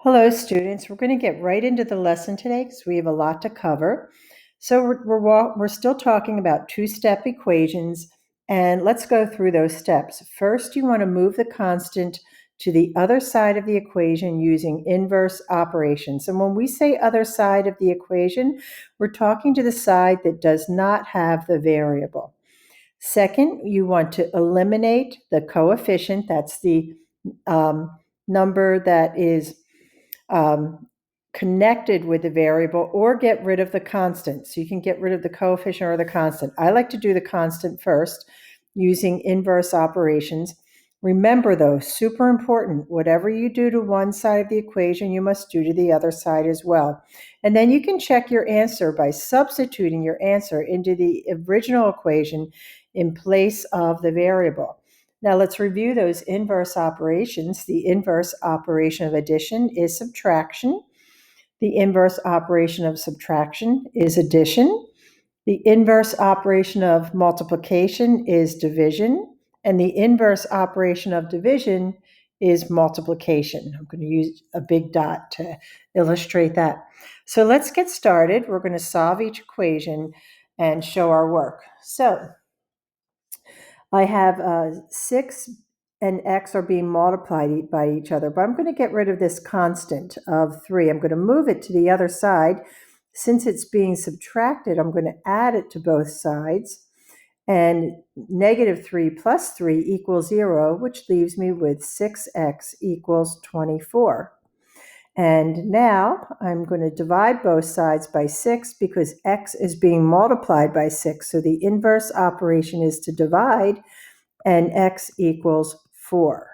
Hello, students. We're going to get right into the lesson today because we have a lot to cover. So we're still talking about two-step equations, and let's go through those steps. First, you want to move the constant to the other side of the equation using inverse operations. And when we say other side of the equation, we're talking to the side that does not have the variable. Second, you want to eliminate the coefficient. That's the number that is connected with the variable, or get rid of the constant. So you can get rid of the coefficient or the constant. I like to do the constant first using inverse operations. Remember though, super important, whatever you do to one side of the equation, you must do to the other side as well. And then you can check your answer by substituting your answer into the original equation in place of the variable. Now let's review those inverse operations. The inverse operation of addition is subtraction. The inverse operation of subtraction is addition. The inverse operation of multiplication is division. And the inverse operation of division is multiplication. I'm going to use a big dot to illustrate that. So let's get started. We're going to solve each equation and show our work. So I have 6 and x are being multiplied by each other, but I'm going to get rid of this constant of 3. I'm going to move it to the other side. Since it's being subtracted, I'm going to add it to both sides. And negative 3 plus 3 equals 0, which leaves me with 6x equals 24. And now I'm going to divide both sides by 6 because x is being multiplied by 6. So the inverse operation is to divide, and x equals 4.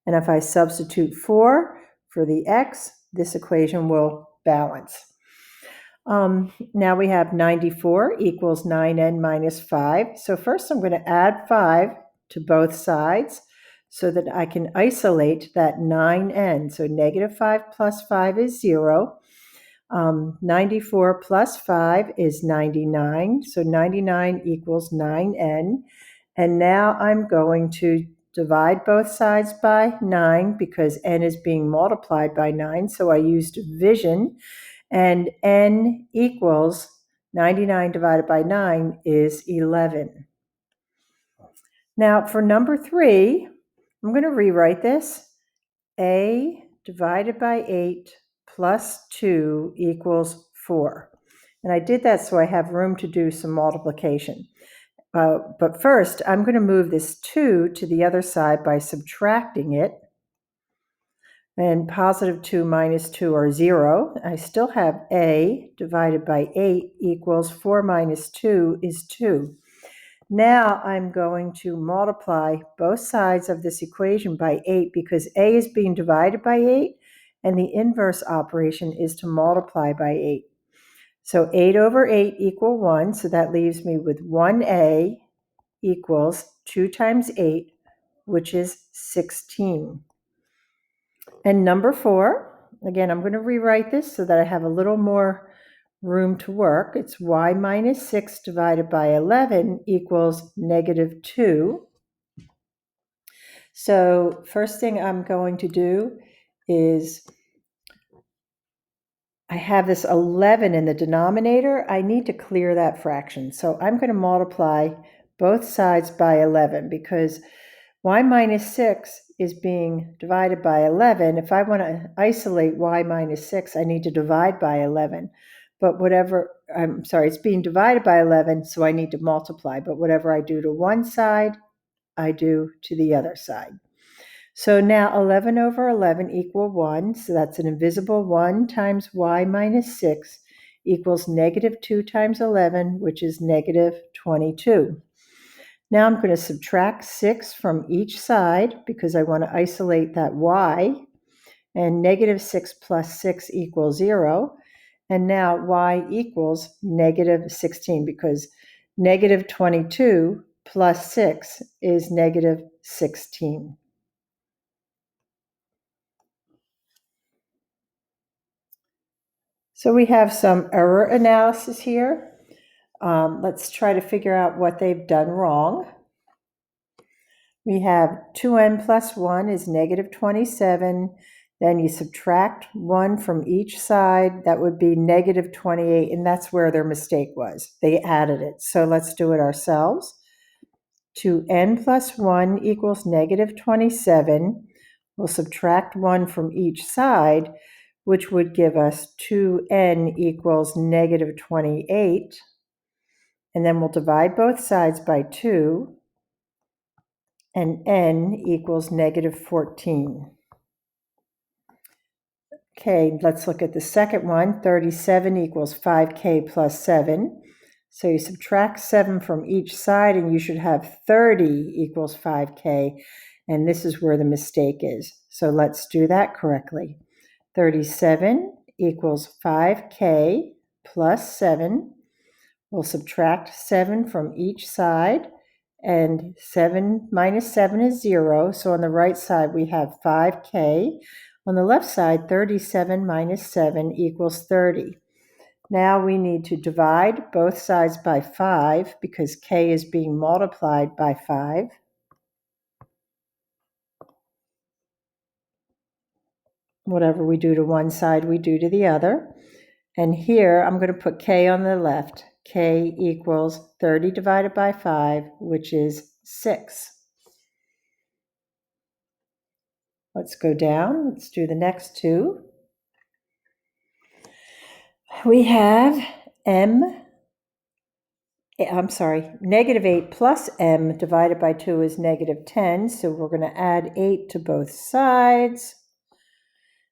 And if I substitute 4 for the x, this equation will balance. Now we have 94 equals 9n minus 5. So first I'm going to add 5 to both sides so that I can isolate that 9n. So negative 5 plus 5 is 0. 94 plus 5 is 99. So 99 equals 9n. And now I'm going to divide both sides by 9 because n is being multiplied by 9. So I used division, and n equals 99 divided by 9 is 11. Now for number 3, I'm going to rewrite this. A divided by 8 plus 2 equals 4. And I did that so I have room to do some multiplication. But first, I'm going to move this 2 to the other side by subtracting it. And positive 2 minus 2 are 0. I still have a divided by 8 equals 4 minus 2 is 2. Now I'm going to multiply both sides of this equation by 8 because a is being divided by 8, and the inverse operation is to multiply by 8. So 8 over 8 equal 1, so that leaves me with 1a equals 2 times 8, which is 16. And number 4, again, I'm going to rewrite this so that I have a little more room to work. It's y minus 6 divided by 11 equals negative 2. So first thing I'm going to do is I have this 11 in the denominator. I need to clear that fraction. So I'm going to multiply both sides by 11 because y minus 6 is being divided by 11. If I want to isolate y minus 6, I need to divide by 11. But it's being divided by 11, so I need to multiply. But whatever I do to one side, I do to the other side. So now 11 over 11 equal 1. So that's an invisible 1 times y minus 6 equals negative 2 times 11, which is negative 22. Now I'm going to subtract 6 from each side because I want to isolate that y. And negative 6 plus 6 equals 0. And now y equals negative 16 because negative 22 plus 6 is negative 16. So we have some error analysis here. Let's try to figure out what they've done wrong. We have 2n plus 1 is negative 27. Then you subtract 1 from each side. That would be negative 28, and that's where their mistake was. They added it. So let's do it ourselves. 2n plus 1 equals negative 27. We'll subtract 1 from each side, which would give us 2n equals negative 28. And then we'll divide both sides by 2, and n equals negative 14. Okay, let's look at the second one. 37 equals 5k plus 7. So you subtract 7 from each side, and you should have 30 equals 5k. And this is where the mistake is. So let's do that correctly. 37 equals 5k plus 7. We'll subtract 7 from each side, and 7 minus 7 is 0. So on the right side, we have 5k. On the left side, 37 minus 7 equals 30. Now we need to divide both sides by 5 because k is being multiplied by 5. Whatever we do to one side, we do to the other. And here, I'm going to put k on the left. K equals 30 divided by 5, which is 6. Let's go down. Let's do the next two. We have negative 8 plus m divided by 2 is negative 10. So we're going to add 8 to both sides.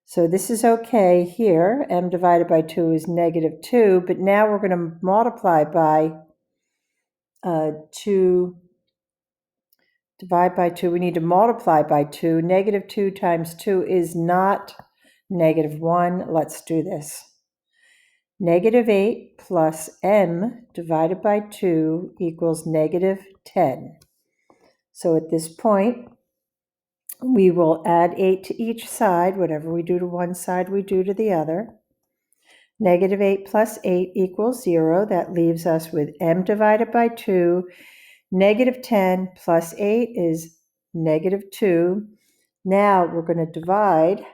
So this is okay here. M divided by 2 is negative 2. But now we're going to multiply by 2. Divide by 2. We need to multiply by 2. Negative 2 times 2 is not negative 1. Let's do this. Negative 8 plus m divided by 2 equals negative 10. So at this point, we will add 8 to each side. Whatever we do to one side, we do to the other. Negative 8 plus 8 equals 0. That leaves us with m divided by 2. Negative 10 plus 8 is negative 2. Now we're going to divide.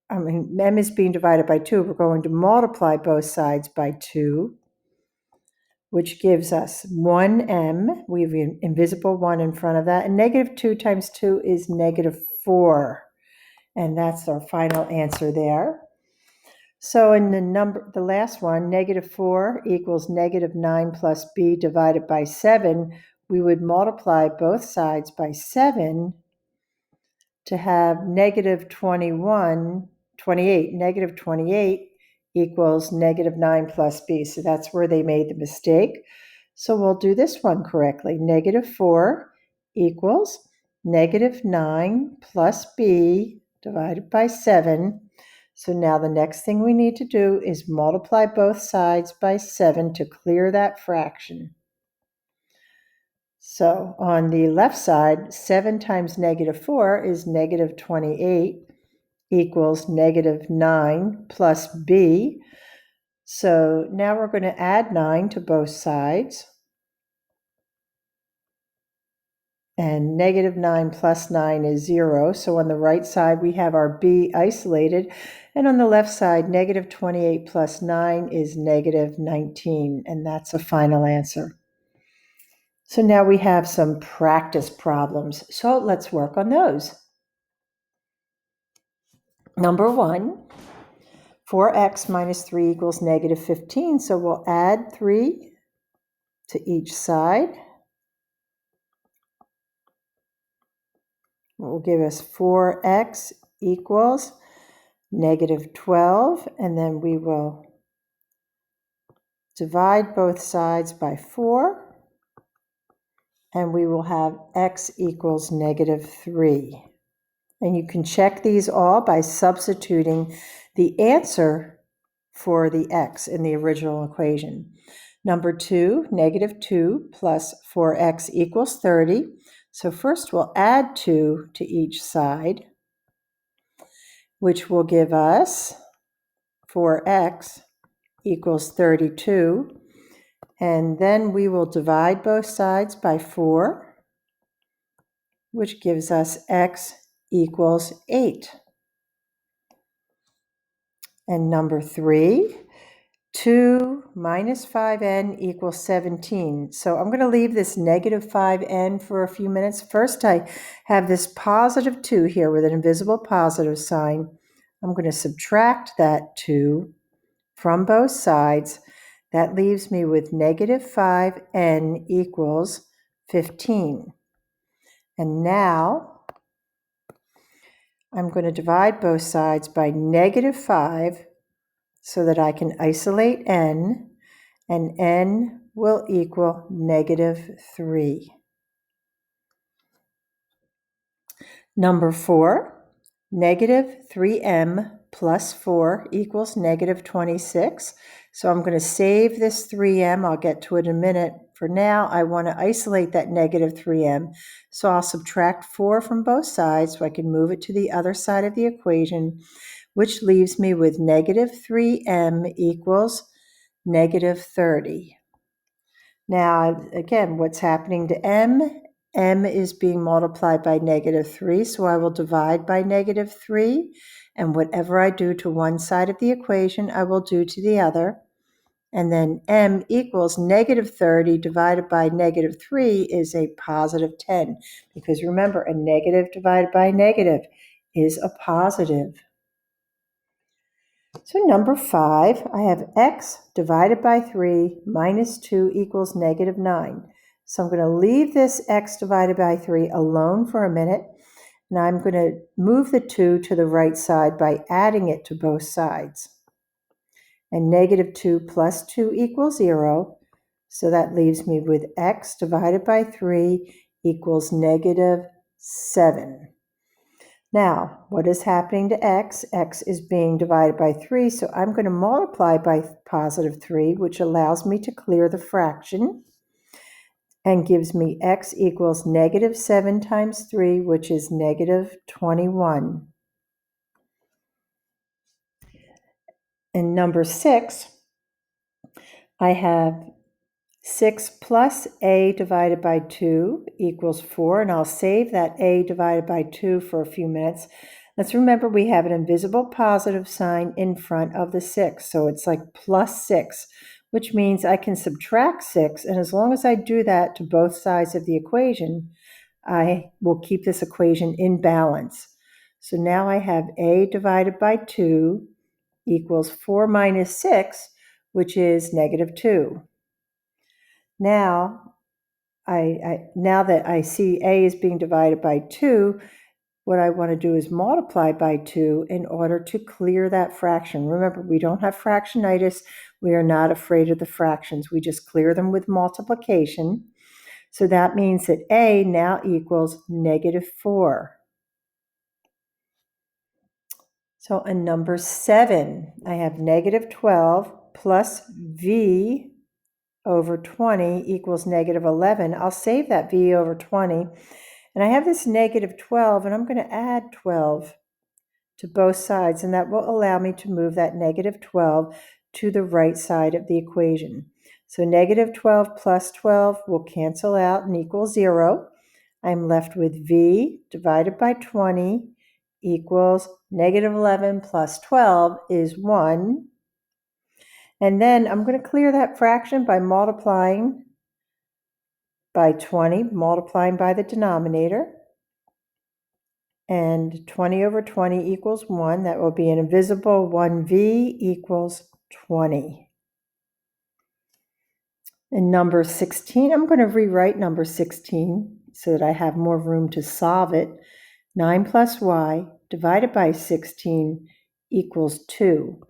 M is being divided by 2. We're going to multiply both sides by 2, which gives us 1m. We have an invisible 1 in front of that. And negative 2 times 2 is negative 4. And that's our final answer there. So in the last one, negative 4 equals negative 9 plus b divided by 7, we would multiply both sides by 7 to have negative 28. Negative 28 equals negative 9 plus b. So that's where they made the mistake. So we'll do this one correctly. Negative 4 equals negative 9 plus b divided by 7. So now the next thing we need to do is multiply both sides by 7 to clear that fraction. So on the left side, 7 times negative 4 is negative 28 equals negative 9 plus b. So now we're going to add 9 to both sides. And negative 9 plus 9 is 0. So on the right side, we have our b isolated. And on the left side, negative 28 plus 9 is negative 19. And that's a final answer. So now we have some practice problems. So let's work on those. Number 1, 4x minus 3 equals negative 15. So we'll add 3 to each side. It will give us 4x equals negative 12, and then we will divide both sides by 4, and we will have x equals negative 3. And you can check these all by substituting the answer for the x in the original equation. Number 2, negative 2 plus 4x equals 30. So first we'll add 2 to each side, which will give us 4x equals 32. And then we will divide both sides by 4, which gives us x equals 8. And number 3, 2 minus 5n equals 17. So I'm going to leave this negative 5n for a few minutes. First, I have this positive 2 here with an invisible positive sign. I'm going to subtract that 2 from both sides. That leaves me with negative 5n equals 15. And now I'm going to divide both sides by negative 5 so that I can isolate n, and n will equal negative 3. Number 4, negative 3m plus 4 equals negative 26. So I'm going to save this 3m. I'll get to it in a minute. For now, I want to isolate that negative 3m. So I'll subtract 4 from both sides so I can move it to the other side of the equation, which leaves me with negative 3m equals negative 30. Now, again, what's happening to m? M is being multiplied by negative 3, so I will divide by negative 3, and whatever I do to one side of the equation, I will do to the other. And then m equals negative 30 divided by negative 3 is a positive 10, because remember, a negative divided by a negative is a positive. So number 5, I have x divided by 3 minus 2 equals negative 9. So I'm going to leave this x divided by 3 alone for a minute, and I'm going to move the 2 to the right side by adding it to both sides. And negative 2 plus 2 equals 0, so that leaves me with x divided by 3 equals negative 7. Now, what is happening to x? X is being divided by 3, so I'm going to multiply by positive 3, which allows me to clear the fraction and gives me x equals negative 7 times 3, which is negative 21. And number 6, I have 6 plus a divided by 2 equals 4, and I'll save that a divided by 2 for a few minutes. Let's remember we have an invisible positive sign in front of the 6, so it's like plus 6, which means I can subtract 6, and as long as I do that to both sides of the equation, I will keep this equation in balance. So now I have a divided by 2 equals 4 minus 6, which is negative 2. Now, now that I see a is being divided by 2, what I want to do is multiply by 2 in order to clear that fraction. Remember, we don't have fractionitis. We are not afraid of the fractions. We just clear them with multiplication. So that means that a now equals negative 4. So in number 7, I have negative 12 plus v over 20 equals negative 11. I'll save that v over 20. And I have this negative 12, and I'm going to add 12 to both sides, and that will allow me to move that negative 12 to the right side of the equation. So negative 12 plus 12 will cancel out and equal 0. I'm left with v divided by 20 equals negative 11 plus 12 is 1. And then I'm going to clear that fraction by multiplying by 20, multiplying by the denominator. And 20 over 20 equals 1. That will be an invisible 1v equals 20. And number 16, I'm going to rewrite number 16 so that I have more room to solve it. 9 plus y divided by 16 equals 2.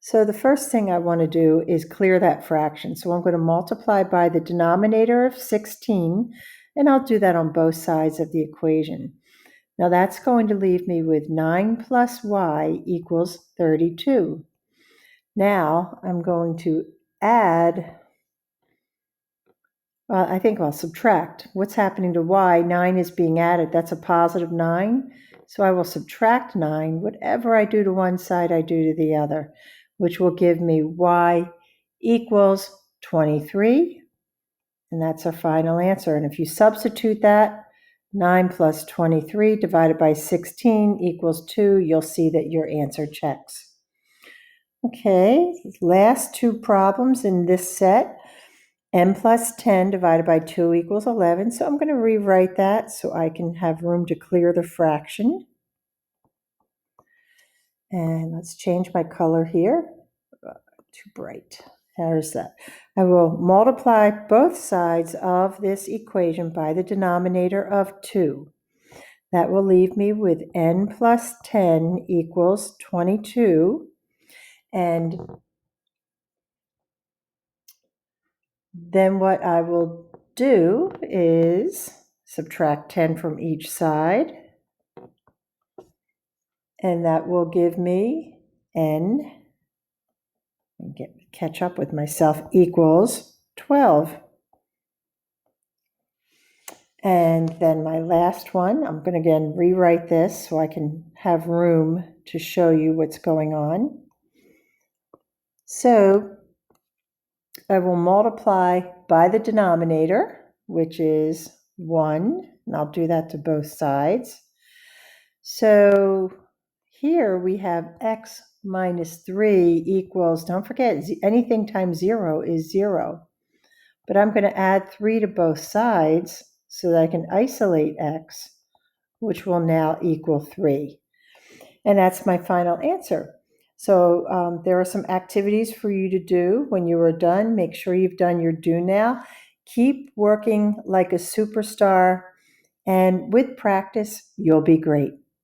So the first thing I want to do is clear that fraction. So I'm going to multiply by the denominator of 16, and I'll do that on both sides of the equation. Now that's going to leave me with 9 plus y equals 32. Now I'm going to add, I think I'll subtract. What's happening to y? 9 is being added. That's a positive 9. So I will subtract 9. Whatever I do to one side, I do to the other, which will give me y equals 23. And that's our final answer. And if you substitute that, 9 plus 23 divided by 16 equals 2, you'll see that your answer checks. Okay, last two problems in this set. N plus 10 divided by 2 equals 11. So I'm going to rewrite that so I can have room to clear the fraction. And let's change my color here. Too bright. There's that. I will multiply both sides of this equation by the denominator of 2. That will leave me with n plus 10 equals 22. And then what I will do is subtract 10 from each side. And that will give me n, catch up with myself, equals 12. And then my last one, I'm going to again rewrite this so I can have room to show you what's going on. So I will multiply by the denominator, which is 1, and I'll do that to both sides. So here we have x minus 3 equals, don't forget, anything times 0 is 0. But I'm going to add 3 to both sides so that I can isolate x, which will now equal 3. And that's my final answer. So there are some activities for you to do when you are done. Make sure you've done your do now. Keep working like a superstar, and with practice, you'll be great.